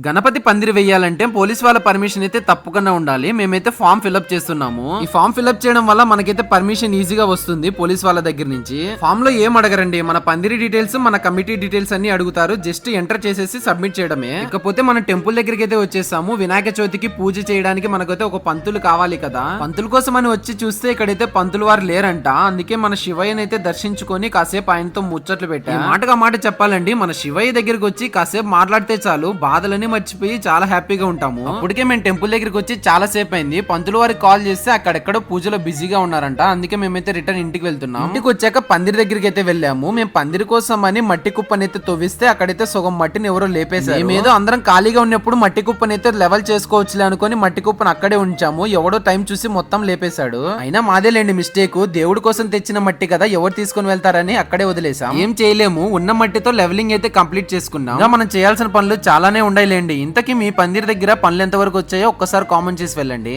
గణపతి పందిరి వేయాలంటే పోలీస్ వాళ్ళ పర్మిషన్ అయితే తప్పకుండా ఉండాలి. మేమైతే ఫామ్ ఫిల్అప్ చేస్తున్నాము. ఈ ఫామ్ ఫిల్అప్ చేయడం వల్ల మనకైతే పర్మిషన్ ఈజీగా వస్తుంది పోలీస్ వాళ్ళ దగ్గర నుంచి. ఫామ్ లో ఏం అడగరండి, మన పందిరి డీటెయిల్స్, మన కమిటీ డీటెయిల్స్ అన్ని అడుగుతారు. జస్ట్ ఎంటర్ చేసేసి సబ్మిట్ చేయడమే. ఇకపోతే మన టెంపుల్ దగ్గరికి అయితే వచ్చేసాము. వినాయక చవితికి పూజ చేయడానికి మనకైతే ఒక పంతులు కావాలి కదా. పంతుల కోసం అని వచ్చి చూస్తే ఇక్కడైతే పంతులు వారు లేరంట. అందుకే మన శివయ్యని అయితే దర్శించుకొని కాసేపు ఆయనతో ముచ్చట్లు పెట్టా. మాటగా మాట చెప్పాలండి, మన శివయ్య దగ్గరికి వచ్చి కాసేపు మాట్లాడితే చాలు బాధలని మర్చిపోయి చాలా హ్యాపీగా ఉంటాము. అప్పటికే మేము టెంపుల్ దగ్గరికి వచ్చి చాలా సేపు అయింది. పంతులు వారికి కాల్ చేస్తే అక్కడెక్కడో పూజలో బిజీగా ఉన్నారంట. అందుకే మేమైతే రిటర్న్ ఇంటికి వెళ్తున్నాం. ఇంటికి వచ్చాక పందిరి దగ్గరికి అయితే వెళ్ళాము. మేము పందిరి కోసం అని మట్టి కుప్పనైతే తవ్విస్తే అక్కడైతే సగం మట్టిని ఎవరో లేపేశారు. మేమేదో అందరం ఖాళీగా ఉన్నప్పుడు మట్టి కుప్పనైతే లెవెల్ చేసుకోవచ్చులే అనుకుని మట్టి కుప్పను అక్కడే ఉంచాము. ఎవడో టైం చూసి మొత్తం లేపేశాడు. అయినా మాదేలేండి మిస్టేక్. దేవుడి కోసం తెచ్చిన మట్టి కదా, ఎవరు తీసుకుని వెళ్తారని అక్కడే వదిలేసాం. ఏం చేయలేము, ఉన్న మట్టితో లెవెలింగ్ అయితే కంప్లీట్ చేసుకున్నాం. మనం చేయాల్సిన పనులు చాలానే ఉండాయిలేండి. ఇంతకీ మీ పందిరి దగ్గర పనులు ఎంత వరకు వచ్చాయో ఒక్కసారి కామెంట్ చేసి వెళ్ళండి.